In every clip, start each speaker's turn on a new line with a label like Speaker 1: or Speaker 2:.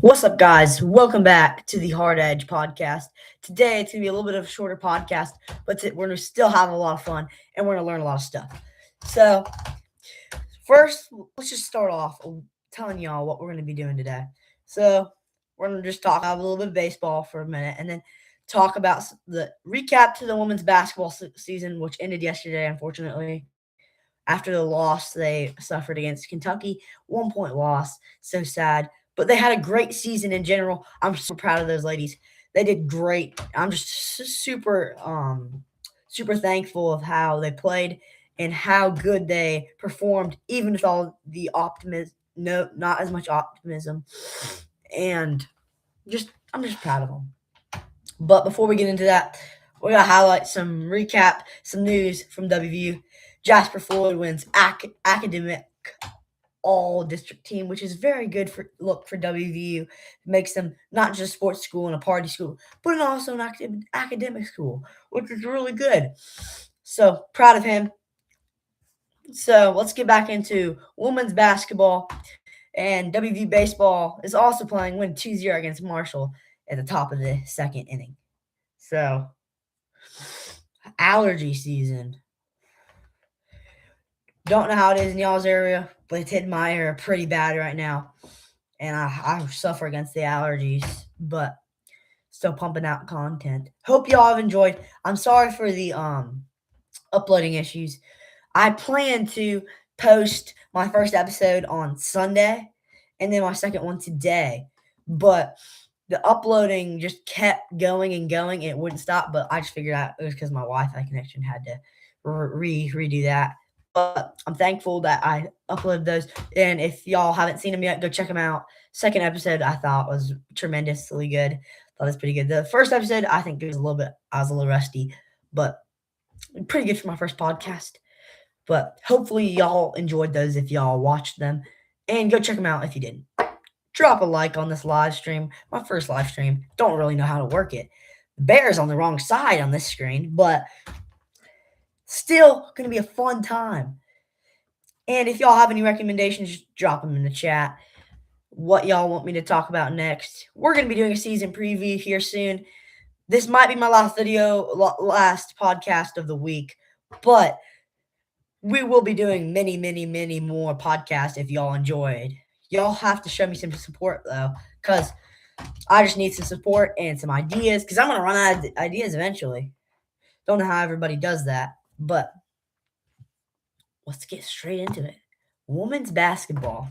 Speaker 1: What's up, guys? Welcome back to the Hard Edge podcast. Today, it's going to be a little bit of a shorter podcast, but we're going to still have a lot of fun and we're going to learn a lot of stuff. So, first, let's just start off telling y'all what we're going to be doing today. So, we're going to just talk about a little bit of baseball for a minute and then talk about the recap to the women's basketball season, which ended yesterday, unfortunately. After the loss they suffered against Kentucky, 1 point loss, so sad. But they had a great season in general. I'm so proud of those ladies. They did great. I'm just super thankful of how they played and how good they performed, even with all the optimism. No, not as much optimism, and I'm just proud of them. But before we get into that, we're gonna highlight some news from WVU. Jasper Floyd wins academic all district team, which is very good for WVU. It makes them not just a sports school and a party school, but also an academic school, which is really good. So proud of him. So let's get back into women's basketball. And WVU baseball is also playing, win 2-0 against Marshall at the top of the second inning. So allergy season. Don't know how it is in y'all's area, but it's hitting my area pretty bad right now. And I suffer against the allergies, but still pumping out content. Hope y'all have enjoyed. I'm sorry for the uploading issues. I plan to post my first episode on Sunday and then my second one today. But the uploading just kept going and going. It wouldn't stop, but I just figured out it was because my Wi-Fi connection had to redo that. But I'm thankful that I uploaded those. And if y'all haven't seen them yet, go check them out. Second episode I thought was tremendously good. Thought it was pretty good. The first episode I think I was a little rusty, but pretty good for my first podcast. But hopefully y'all enjoyed those if y'all watched them. And go check them out if you didn't. Drop a like on this live stream. My first live stream. Don't really know how to work it. The bear's on the wrong side on this screen, but still gonna be a fun time. And if y'all have any recommendations, just drop them in the chat. What y'all want me to talk about next? We're gonna be doing a season preview here soon. This might be my last podcast of the week, but we will be doing many, many, many more podcasts if y'all enjoyed. Y'all have to show me some support though, because I just need some support and some ideas, because I'm gonna run out of ideas eventually. Don't know how everybody does that, but let's get straight into it. Women's basketball.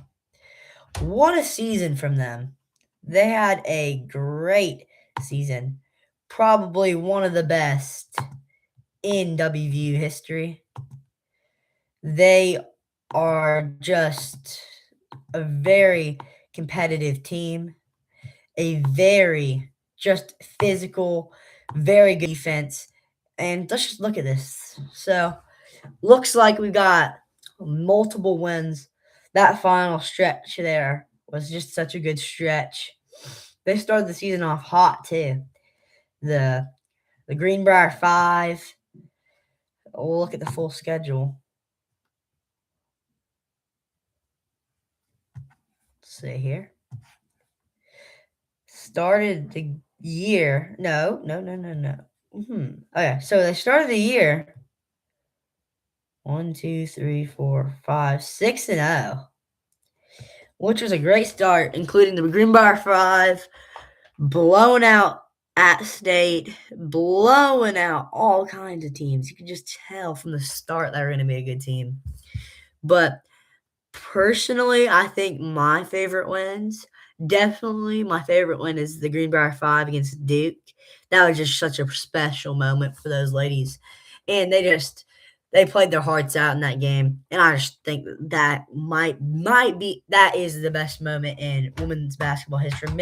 Speaker 1: What a season from them. They had a great season. Probably one of the best in WVU history. They are just a very competitive team. A very just physical, very good defense. And let's just look at this. So, looks like we got multiple wins. That final stretch there was just such a good stretch. They started the season off hot too. The Greenbrier 5. We'll look at the full schedule. Let's see here. Started the year. No. Okay, so they started the year 1, 2, 3, 4, 5, 6-0, which was a great start, including the Greenbrier 5, blowing out at State, blowing out all kinds of teams. You can just tell from the start they're going to be a good team. But personally, I think my favorite wins, definitely my favorite win is the Greenbrier 5 against Duke. That was just such a special moment for those ladies. And they played their hearts out in that game. And I just think that might be that is the best moment in women's basketball history.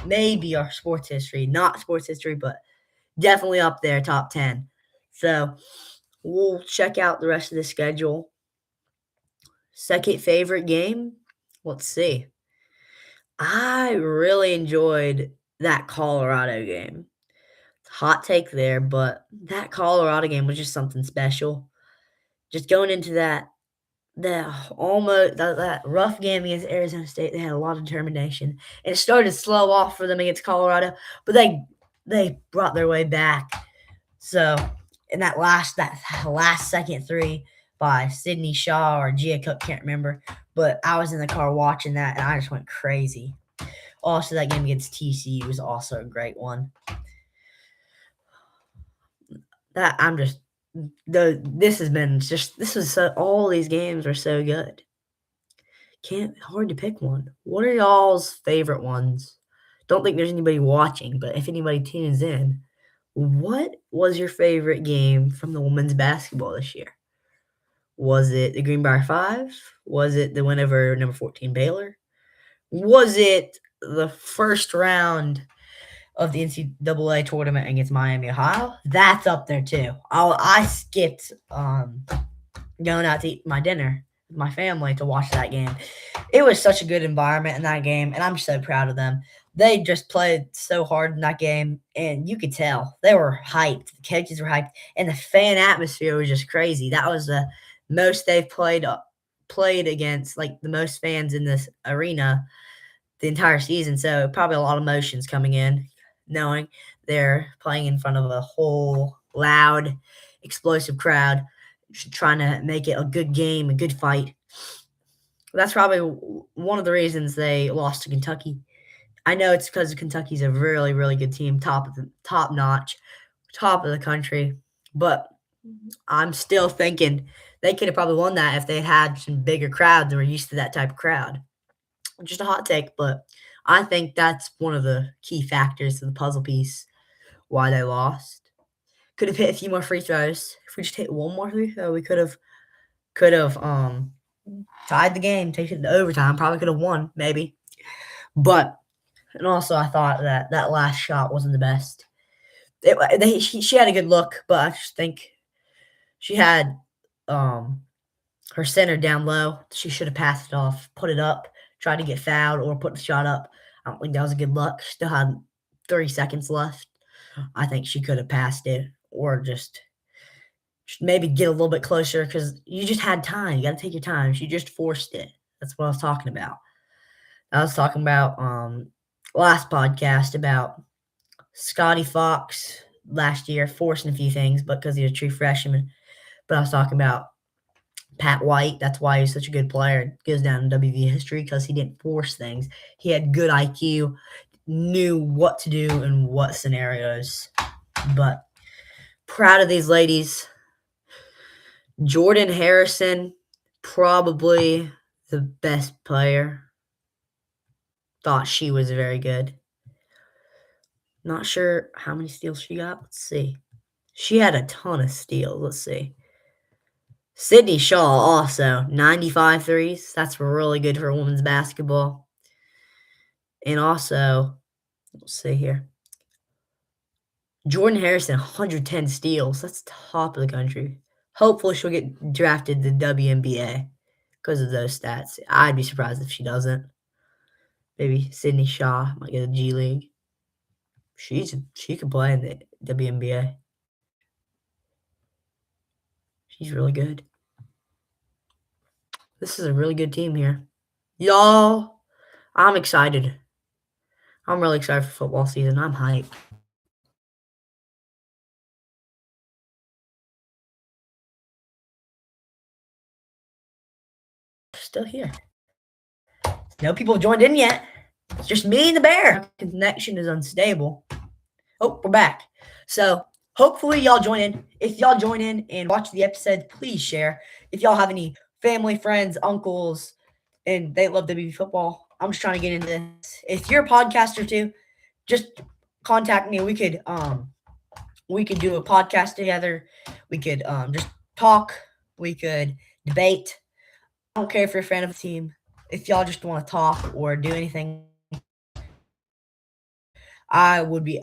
Speaker 1: Maybe our sports history, not sports history, but definitely up there, top 10. So we'll check out the rest of the schedule. Second favorite game? Let's see. I really enjoyed that Colorado game. Hot take there, but that Colorado game was just something special. Just going into that that rough game against Arizona State, they had a lot of determination, and it started slow off for them against Colorado, but they brought their way back. So in that last second three by Sydney Shaw or Gia Cook, can't remember, but I was in the car watching that, and I just went crazy. Also, that game against TCU was also a great one. That I'm just all these games are so good. Can't hard to pick one. What are y'all's favorite ones? Don't think there's anybody watching, but if anybody tunes in, what was your favorite game from the women's basketball this year? Was it the Greenbrier 5? Was it the win over number 14 Baylor? Was it the first round of the NCAA tournament against Miami, Ohio? That's up there too. I skipped going out to eat my dinner with my family to watch that game. It was such a good environment in that game, and I'm so proud of them. They just played so hard in that game, and you could tell they were hyped. The coaches were hyped, and the fan atmosphere was just crazy. That was the most they've played against, like the most fans in this arena the entire season. So probably a lot of emotions coming in, knowing they're playing in front of a whole loud, explosive crowd, trying to make it a good game, a good fight. That's probably one of the reasons they lost to Kentucky. I know it's because Kentucky's a really, really good team, top notch, top of the country. But I'm still thinking they could have probably won that if they had some bigger crowds and were used to that type of crowd. Just a hot take, but I think that's one of the key factors to the puzzle piece why they lost. Could have hit a few more free throws. If we just hit one more free throw, we could have tied the game, taken it to overtime. Probably could have won, maybe. But and also I thought that last shot wasn't the best. She had a good look, but I just think she had her center down low. She should have passed it off, put it up, tried to get fouled, or put the shot up. I don't think that was a good look. Still had 30 seconds left. I think she could have passed it or just maybe get a little bit closer because you just had time. You got to take your time. She just forced it. That's what I was talking about. I was talking about last podcast about Scotty Fox last year forcing a few things, but because he's a true freshman. But I was talking about Pat White. That's why he's such a good player. It goes down in WVU history because he didn't force things. He had good IQ, knew what to do in what scenarios. But proud of these ladies. Jordan Harrison, probably the best player. Thought she was very good. Not sure how many steals she got. Let's see. She had a ton of steals. Let's see. Sydney Shaw also, 95 threes. That's really good for women's basketball. And also, let's see here. Jordan Harrison, 110 steals. That's top of the country. Hopefully she'll get drafted to the WNBA because of those stats. I'd be surprised if she doesn't. Maybe Sydney Shaw might get a G League. She could play in the WNBA. She's really good. This is a really good team here. Y'all, I'm excited. I'm really excited for football season. I'm hyped. Still here. No people have joined in yet. It's just me and the bear. Connection is unstable. Oh, we're back. So hopefully y'all join in. If y'all join in and watch the episode, please share. If y'all have any family, friends, uncles, and they love WV football, I'm just trying to get into this. If you're a podcaster too, just contact me. We could do a podcast together. We could just talk. We could debate. I don't care if you're a fan of a team. If y'all just want to talk or do anything, I would be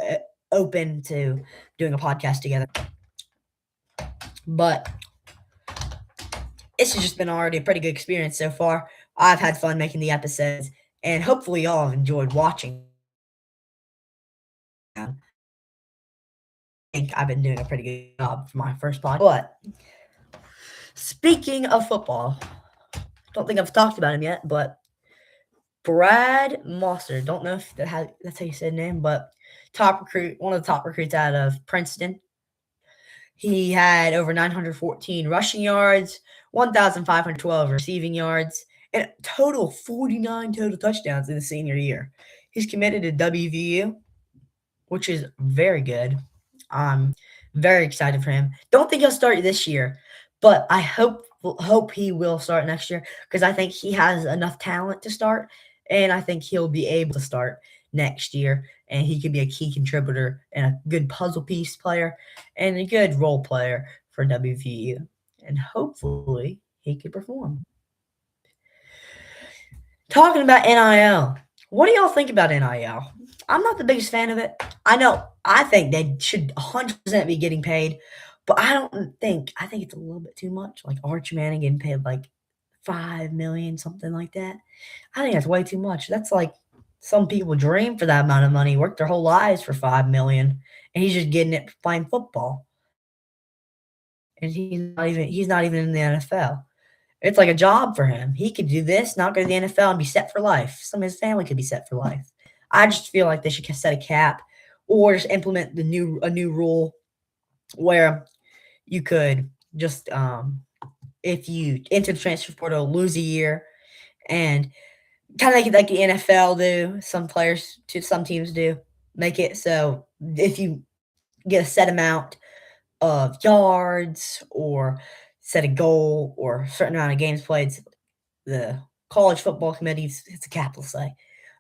Speaker 1: open to doing a podcast together. But it's just been already a pretty good experience so far. I've had fun making the episodes, and hopefully y'all have enjoyed watching. I think I've been doing a pretty good job for my first podcast. But speaking of football, Don't think I've talked about him yet, but Brad Mostert. Don't know if that's how you say his name, but top recruit, one of the top recruits out of Princeton. He had over 914 rushing yards, 1,512 receiving yards, and a total of 49 total touchdowns in his senior year. He's committed to WVU, which is very good. I'm very excited for him. Don't think he'll start this year, but I hope he will start next year because I think he has enough talent to start, and I think he'll be able to start next year, and he could be a key contributor and a good puzzle piece player and a good role player for WVU, and hopefully he could perform. Talking about NIL, what do y'all think about NIL? I'm not the biggest fan of it. I think they should 100% be getting paid, but I think it's a little bit too much. Like Arch Manning getting paid like 5 million, something like that. I think that's way too much. That's like some people dream for that amount of money, work their whole lives for 5 million, and he's just getting it playing football. And he's not even in the NFL. It's like a job for him. He could do this, not go to the NFL, and be set for life. Some of his family could be set for life. I just feel like they should set a cap or just implement a new rule where you could just if you enter the transfer portal, lose a year, and kind of like the NFL do. Some teams do make it so if you get a set amount of yards or set a goal or a certain amount of games played, the college football committee, it's a capital say.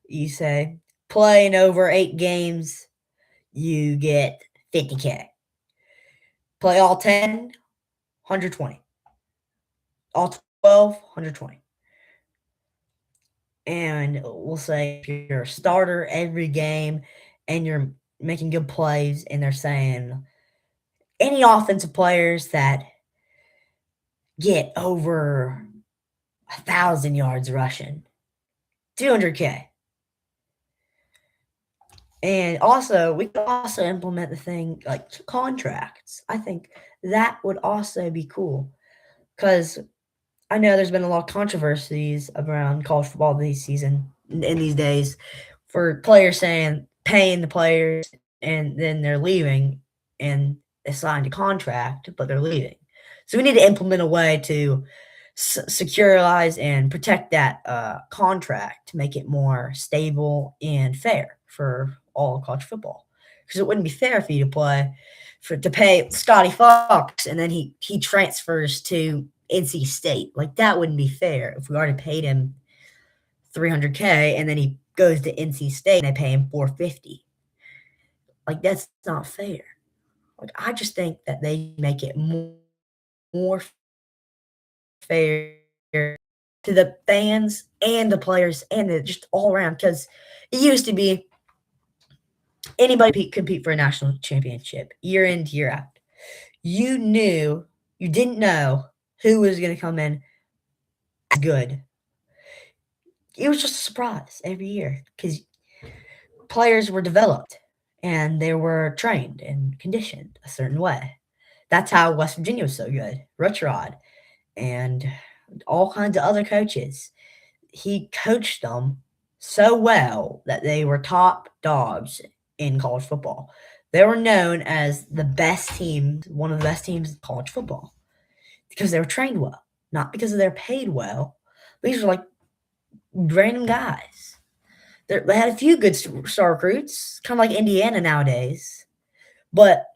Speaker 1: You say playing over 8 games, you get 50K. Play all 10, 120. All 12, 120. And we'll say if you're a starter every game and you're making good plays, and they're saying any offensive players that get over 1,000 yards rushing, 200K. And also, we could also implement the thing like contracts. I think that would also be cool because I know there's been a lot of controversies around college football this season in these days for players saying paying the players and then they're leaving and they signed a contract, but they're leaving. So we need to implement a way to securitize and protect that contract to make it more stable and fair for all college football. Because it wouldn't be fair for you to pay Scotty Fox and then he transfers to NC State. Like that wouldn't be fair if we already paid him 300K and then he goes to NC State and they pay him 450. Like that's not fair. Like I just think that they make it more fair to the fans and the players and just all around because it used to be anybody compete for a national championship year in year out. You didn't know who was going to come in as good. It was just a surprise every year because players were developed and they were trained and conditioned a certain way. That's how West Virginia was so good. Rutherford and all kinds of other coaches. He coached them so well that they were top dogs in college football. They were known as the best team, one of the best teams in college football, because they were trained well, not because they're paid well. These were like random guys. They had a few good star recruits, kind of like Indiana nowadays, but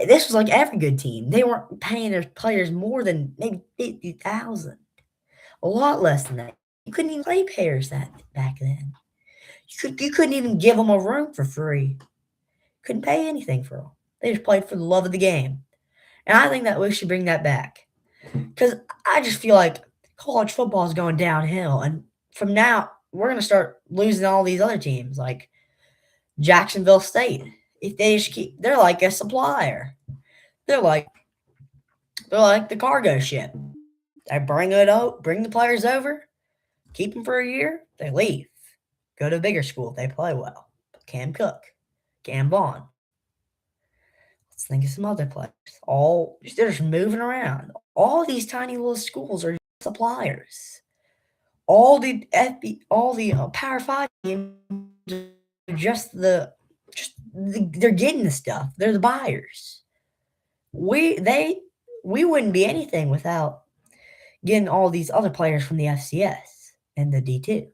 Speaker 1: this was like every good team. They weren't paying their players more than maybe 50,000, a lot less than that. You couldn't even play players that back then. You couldn't even give them a room for free. Couldn't pay anything for them. They just played for the love of the game. And I think that we should bring that back. Because I just feel like college football is going downhill. And from now, we're going to start losing all these other teams like Jacksonville State. If they just they're like a supplier. They're like the cargo ship. They bring the players over, keep them for a year, they leave. Go to a bigger school if they play well. Cam Cook, Cam Vaughn. Let's think of some other players. They're just moving around. All these tiny little schools are suppliers. All the Power Five teams are they're getting the stuff. They're the buyers. We they we wouldn't be anything without getting all these other players from the FCS and the D2.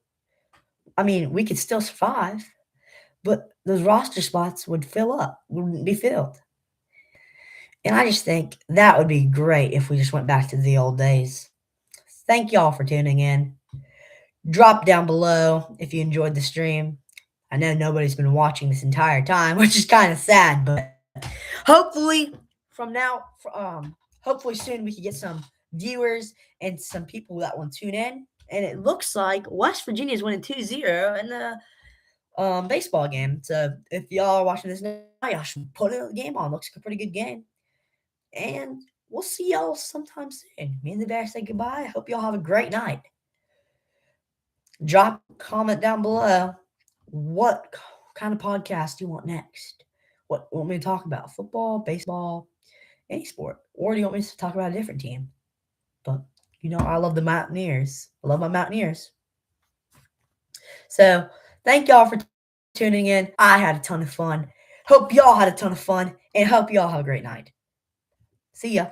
Speaker 1: I mean, we could still survive, but those roster spots wouldn't be filled. And I just think that would be great if we just went back to the old days. Thank y'all for tuning in. Drop down below if you enjoyed the stream. I know nobody's been watching this entire time, which is kind of sad, but hopefully from now, hopefully soon we can get some viewers and some people that want to tune in. And it looks like West Virginia is winning 2-0 in the baseball game. So if y'all are watching this now, y'all should put a game on. Looks like a pretty good game. And we'll see y'all sometime soon. Me and the Bear say goodbye. I hope y'all have a great night. Drop a comment down below. What kind of podcast do you want next? What want me to talk about? Football, baseball, any sport? Or do you want me to talk about a different team? But I love the Mountaineers. I love my Mountaineers. So thank y'all for tuning in. I had a ton of fun. Hope y'all had a ton of fun, and hope y'all have a great night. See ya.